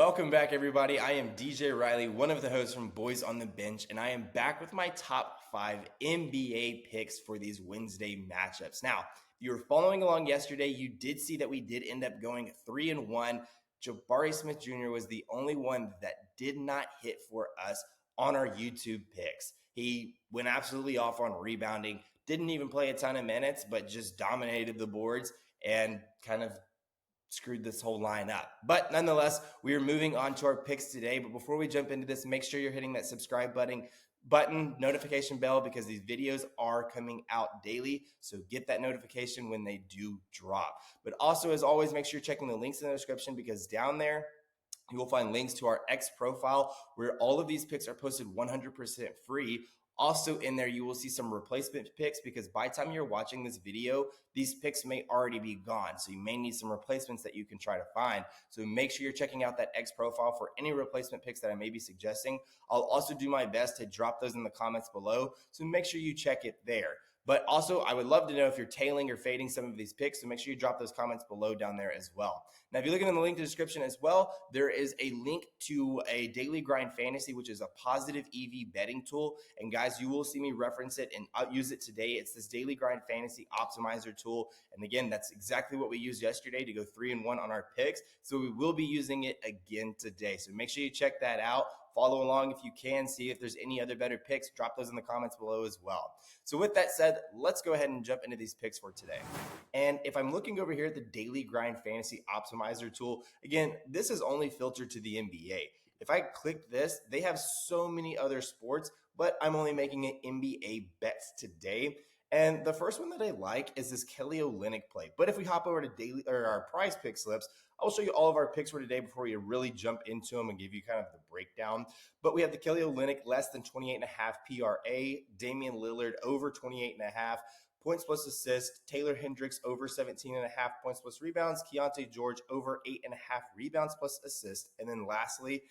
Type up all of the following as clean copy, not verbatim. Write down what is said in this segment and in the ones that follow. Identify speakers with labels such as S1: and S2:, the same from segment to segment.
S1: Welcome back, everybody. I am DJ Riley, one of the hosts from Boys on the Bench, and I am back with my top 5 NBA picks for these Wednesday matchups. Now, if you were following along yesterday, you did see that we did end up going 3-1. Jabari Smith Jr. was the only one that did not hit for us on our YouTube picks. He went absolutely off on rebounding, didn't even play a ton of minutes, but just dominated the boards and kind of screwed this whole line up. But nonetheless, we are moving on to our picks today. But before we jump into this, make sure you're hitting that subscribe button, notification bell, because these videos are coming out daily. So get that notification when they do drop. But also, as always, make sure you're checking the links in the description, because down there, you will find links to our X profile where all of these picks are posted 100% free. Also in there, you will see some replacement picks, because by the time you're watching this video, these picks may already be gone. So you may need some replacements that you can try to find. So make sure you're checking out that X profile for any replacement picks that I may be suggesting. I'll also do my best to drop those in the comments below. So make sure you check it there. But also, I would love to know if you're tailing or fading some of these picks, so make sure you drop those comments below down there as well. Now, if you're looking in the link in the description as well, there is a link to a Daily Grind Fantasy, which is a positive EV betting tool. And guys, you will see me reference it and I'll use it today. It's this Daily Grind Fantasy Optimizer tool. And again, that's exactly what we used yesterday to go 3-1 on our picks. So we will be using it again today. So make sure you check that out. Follow along if you can, see if there's any other better picks. Drop those in the comments below as well. So with that said, let's go ahead and jump into these picks for today. And if I'm looking over here at the Daily Grind Fantasy Optimizer tool, again, this is only filtered to the NBA. If I click this, they have so many other sports, but I'm only making it NBA bets today. And the first one that I like is this Kelly Olynyk play. But if we hop over to daily or our prize pick slips, I'll show you all of our picks for today before we really jump into them and give you kind of the breakdown. But we have the Kelly Olynyk less than 28.5 PRA, Damian Lillard over 28.5 points plus assists, Taylor Hendricks over 17.5 points plus rebounds, Keontae George over 8.5 rebounds plus assists, and then lastly,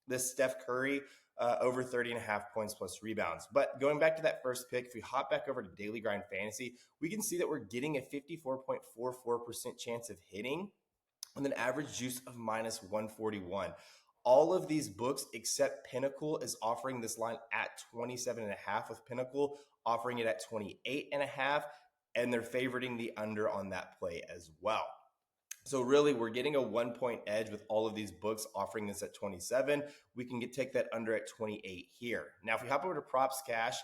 S1: this Steph Curry over 30.5 points plus rebounds. But going back to that first pick, if we hop back over to Daily Grind Fantasy, we can see that we're getting a 54.44% chance of hitting with an average juice of minus 141. All of these books except Pinnacle is offering this line at 27.5, with Pinnacle offering it at 28.5, and they're favoriting the under on that play as well. So really, we're getting a 1-point edge with all of these books offering this at 27. We can take that under at 28 here. Now, if we hop over to Props.Cash,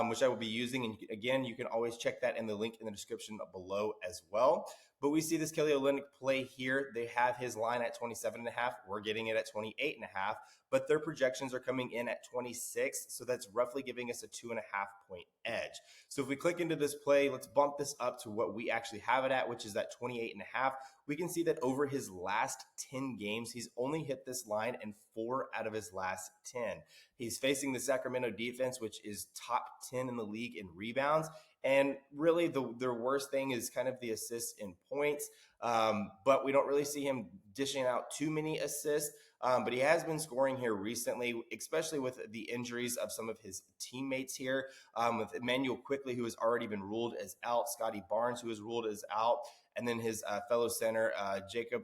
S1: which I will be using, and again, you can always check that in the link in the description below as well. But we see this Kelly Olynyk play here. They have his line at 27.5. We're getting it at 28.5, but their projections are coming in at 26. So that's roughly giving us a 2.5-point edge. So if we click into this play, let's bump this up to what we actually have it at, which is at 28.5. We can see that over his last 10 games, he's only hit this line in 4 out of his last 10. He's facing the Sacramento defense, which is top 10 in the league in rebounds. And really, their worst thing is kind of the assists and points. But we don't really see him dishing out too many assists. But he has been scoring here recently, especially with the injuries of some of his teammates here. With Emmanuel Quickley, who has already been ruled as out, Scotty Barnes, who is ruled as out, and then his fellow center, Jacob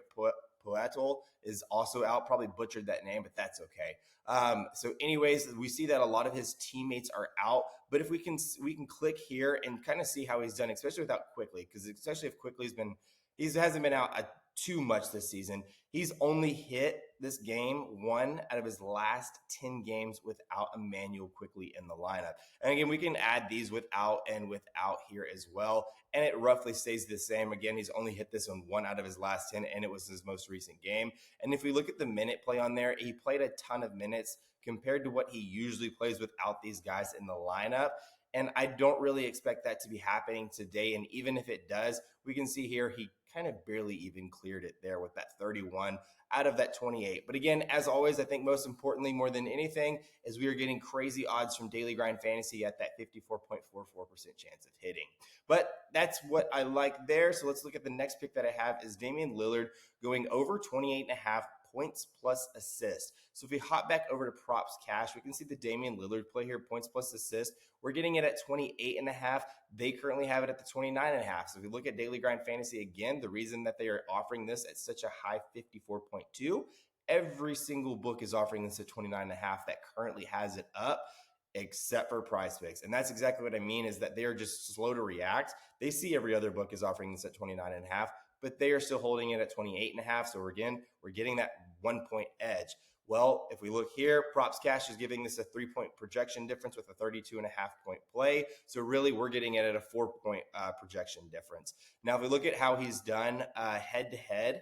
S1: Poeltl, is also out. Probably butchered that name, but that's okay. So anyways, we see that a lot of his teammates are out, but if we can click here and kind of see how he's done, especially without Quickley, because especially if Quickley's hasn't been out too much this season. He's only hit this game 1 out of his last 10 games without Emmanuel Quickley in the lineup. And again, we can add these without and without here as well. And it roughly stays the same. Again, he's only hit this on 1 out of his last 10, and it was his most recent game. And if we look at the minute play on there, he played a ton of minutes compared to what he usually plays without these guys in the lineup. And I don't really expect that to be happening today. And even if it does, we can see here he kind of barely even cleared it there with that 31 out of that 28. But again, as always, I think most importantly, more than anything, is we are getting crazy odds from Daily Grind Fantasy at that 54.44% chance of hitting. But that's what I like there. So let's look at the next pick that I have is Damian Lillard going over 28.5 points plus assists. So if we hop back over to Props.Cash, we can see the Damian Lillard play here, points plus assists. We're getting it at 28.5. They currently have it at the 29.5. So if we look at Daily Grind Fantasy again, the reason that they are offering this at such a high 54.2 every single book is offering this at 29.5 that currently has it up, except for PrizePicks. And that's exactly what I mean, is that they are just slow to react. They see every other book is offering this at 29.5, but they are still holding it at 28.5. So again, we're getting that 1-point edge. Well, if we look here, Props.Cash is giving this a 3-point projection difference with a 32.5-point play. So really, we're getting it at a 4-point projection difference. Now, if we look at how he's done head-to-head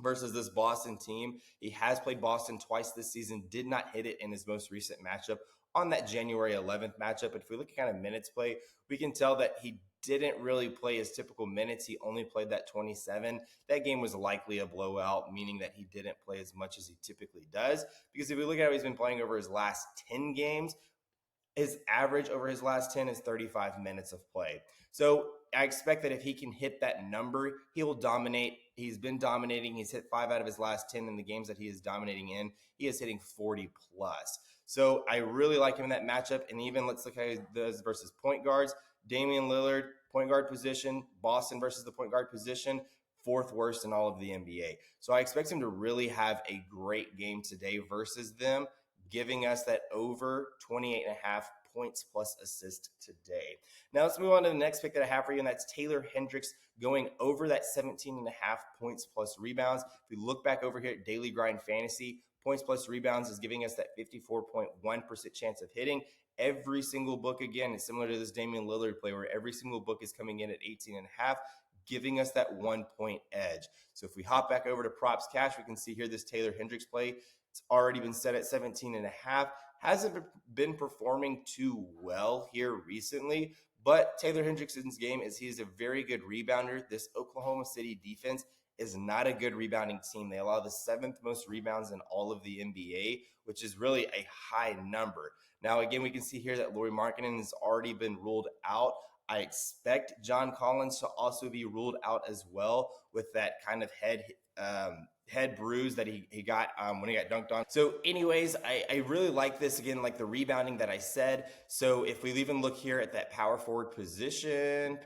S1: versus this Boston team, he has played Boston twice this season, did not hit it in his most recent matchup on that January 11th matchup. But if we look at kind of minutes play, we can tell that he didn't really play his typical minutes. He only played that 27. That game was likely a blowout, meaning that he didn't play as much as he typically does. Because if we look at how he's been playing over his last 10 games, his average over his last 10 is 35 minutes of play. So I expect that if he can hit that number, he will dominate. He's been dominating. He's hit 5 out of his last 10 in the games that he is dominating in. He is hitting 40 plus. So I really like him in that matchup. And even let's look how he does versus point guards. Damian Lillard, point guard position. Boston versus the point guard position, 4th worst in all of the NBA. So I expect him to really have a great game today versus them, giving us that over 28.5 points plus assist today. Now let's move on to the next pick that I have for you, and that's Taylor Hendricks going over that 17.5 points plus rebounds. If we look back over here at Daily Grind Fantasy, points plus rebounds is giving us that 54.1% chance of hitting. Every single book, again, is similar to this Damian Lillard play, where every single book is coming in at 18.5, giving us that 1-point edge. So if we hop back over to Props.Cash, we can see here this Taylor Hendricks play. It's already been set at 17.5. Hasn't been performing too well here recently, but Taylor Hendricks' game is he's a very good rebounder. This Oklahoma City defense is not a good rebounding team. They allow the 7th most rebounds in all of the NBA, which is really a high number. Now, again, we can see here that Lauri Markkanen has already been ruled out. I expect John Collins to also be ruled out as well with that kind of head bruise that he got when he got dunked on. So anyways, I really like this, again, like the rebounding that I said. So if we even look here at that power forward position,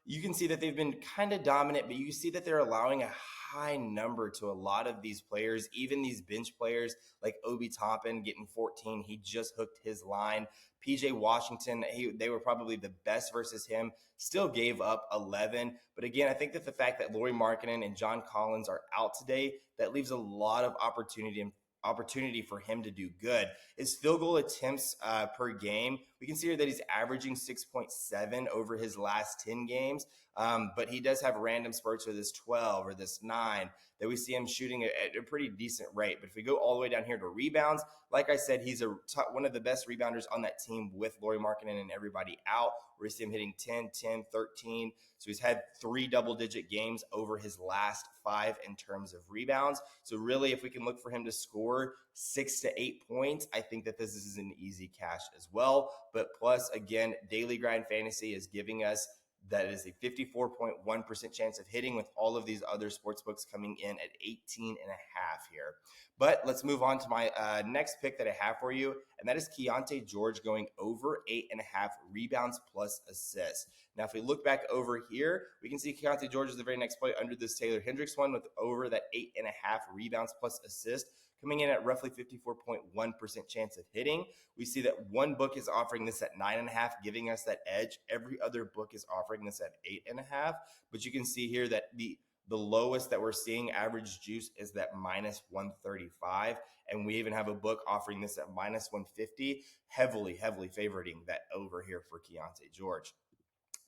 S1: you can see that they've been kind of dominant, but you see that they're allowing a high number to a lot of these players, even these bench players like Obi Toppin getting 14. He just hooked his line. PJ Washington, they were probably the best versus him, still gave up 11. But again, I think that the fact that Lauri Markkanen and John Collins are out today, that leaves a lot of opportunity for him to do good. His field goal attempts per game, we can see here that he's averaging 6.7 over his last 10 games, but he does have random spurts with this 12 or this 9 that we see him shooting at a pretty decent rate. But if we go all the way down here to rebounds, like I said, he's one of the best rebounders on that team with Lauri Markkanen and everybody out. We see him hitting 10, 10, 13. So he's had 3 double-digit games over his last 5 in terms of rebounds. So really, if we can look for him to score 6 to 8 points, I think that this is an easy cash as well. But plus, again, Daily Grind Fantasy is giving us that is a 54.1% chance of hitting, with all of these other sports books coming in at 18.5 here. But let's move on to my next pick that I have for you, and that is Keontae George going over 8.5 rebounds plus assists. Now, if we look back over here, we can see Keontae George is the very next play under this Taylor Hendricks one, with over that 8.5 rebounds plus assist, coming in at roughly 54.1% chance of hitting. We see that one book is offering this at 9.5, giving us that edge. Every other book is offering this at 8.5. But you can see here that the lowest that we're seeing average juice is that minus 135. And we even have a book offering this at minus 150, heavily favoriting that over here for Keontae George.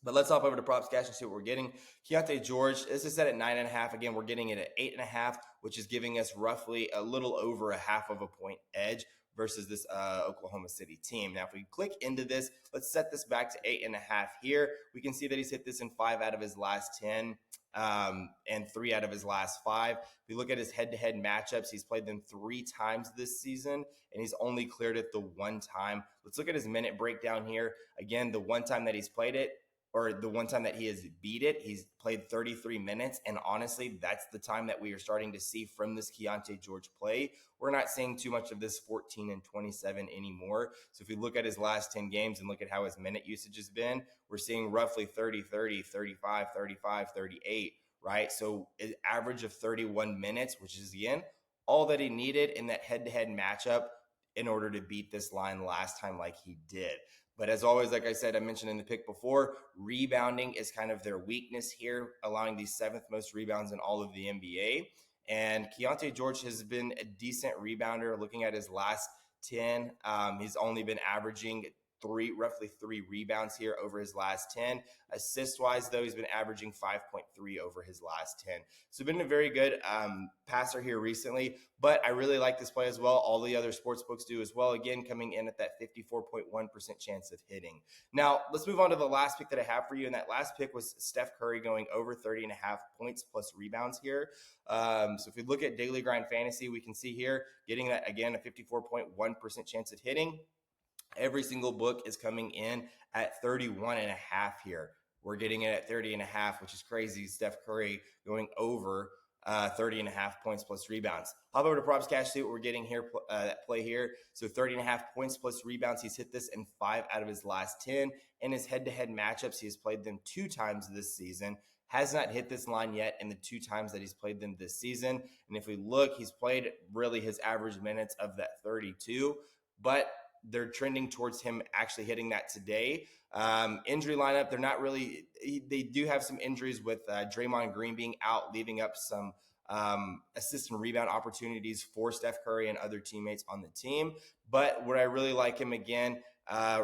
S1: But let's hop over to Props.Cash and see what we're getting. Keontae George, this is set at 9.5. Again, we're getting it at 8.5, which is giving us roughly a little over a half of a point edge versus this Oklahoma City team. Now, if we click into this, let's set this back to 8.5 here. We can see that he's hit this in 5 out of his last 10 and 3 out of his last 5. If we look at his head-to-head matchups, he's played them 3 times this season, and he's only cleared it the 1 time. Let's look at his minute breakdown here. Again, the 1 time that he's played it, or the 1 time that he has beat it, he's played 33 minutes. And honestly, that's the time that we are starting to see from this Keontae George play. We're not seeing too much of this 14 and 27 anymore. So if we look at his last 10 games and look at how his minute usage has been, we're seeing roughly 30, 30, 35, 35, 38, right? So an average of 31 minutes, which is, again, all that he needed in that head-to-head matchup in order to beat this line last time like he did. But as always, like I said, I mentioned in the pick before, rebounding is kind of their weakness here, allowing the 7th most rebounds in all of the NBA. And Keontae George has been a decent rebounder. Looking at his last 10, he's only been averaging roughly three rebounds here over his last 10. Assist wise, though, he's been averaging 5.3 over his last 10. So been a very good passer here recently, but I really like this play as well. All the other sports books do as well. Again, coming in at that 54.1% chance of hitting. Now, let's move on to the last pick that I have for you. And that last pick was Steph Curry going over 30.5 points plus rebounds here. So if we look at Daily Grind Fantasy, we can see here getting that, again, a 54.1% chance of hitting. Every single book is coming in at 31.5 here. We're getting it at 30.5, which is crazy. Steph Curry going over 30.5 points plus rebounds. Hop over to Props.Cash, see what we're getting here, that play here. So 30.5 points plus rebounds. He's hit this in 5 out of his last 10. In his head-to-head matchups, he has played them 2 times this season. Has not hit this line yet in the 2 times that he's played them this season. And if we look, he's played really his average minutes of that 32. But they're trending towards him actually hitting that today. Injury lineup, they're not really, they do have some injuries with Draymond Green being out, leaving up some assist and rebound opportunities for Steph Curry and other teammates on the team. But what I really like him again,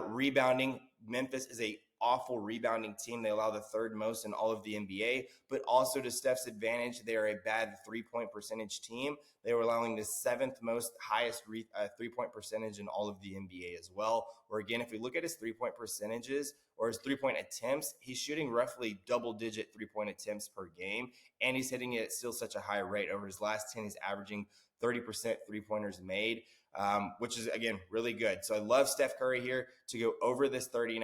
S1: rebounding. Memphis is a awful rebounding team. They allow the 3rd most in all of the NBA, but also to Steph's advantage, they are a bad 3-point percentage team. They were allowing the 7th most highest 3-point percentage in all of the NBA as well. Or again, if we look at his 3-point percentages or his 3-point attempts, he's shooting roughly double-digit 3-point attempts per game, and he's hitting it at still such a high rate. Over his last 10, he's averaging 30% three-pointers made. Which is, again, really good. So I love Steph Curry here to go over this 30.5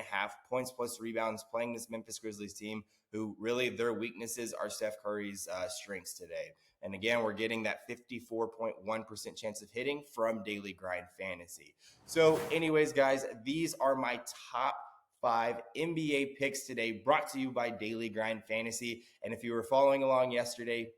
S1: points plus rebounds, playing this Memphis Grizzlies team, who really their weaknesses are Steph Curry's strengths today. And again, we're getting that 54.1% chance of hitting from Daily Grind Fantasy. So anyways, guys, these are my top 5 NBA picks today, brought to you by Daily Grind Fantasy. And if you were following along yesterday,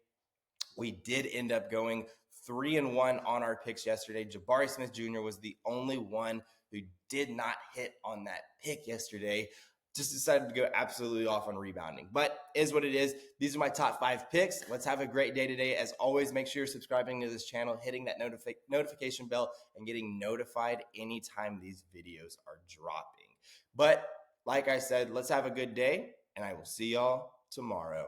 S1: we did end up going 3-1 on our picks yesterday. Jabari Smith Jr. was the only one who did not hit on that pick yesterday. Just decided to go absolutely off on rebounding. But is what it is. These are my top 5 picks. Let's have a great day today. As always, make sure you're subscribing to this channel, hitting that notification bell, and getting notified anytime these videos are dropping. But like I said, let's have a good day, and I will see y'all tomorrow.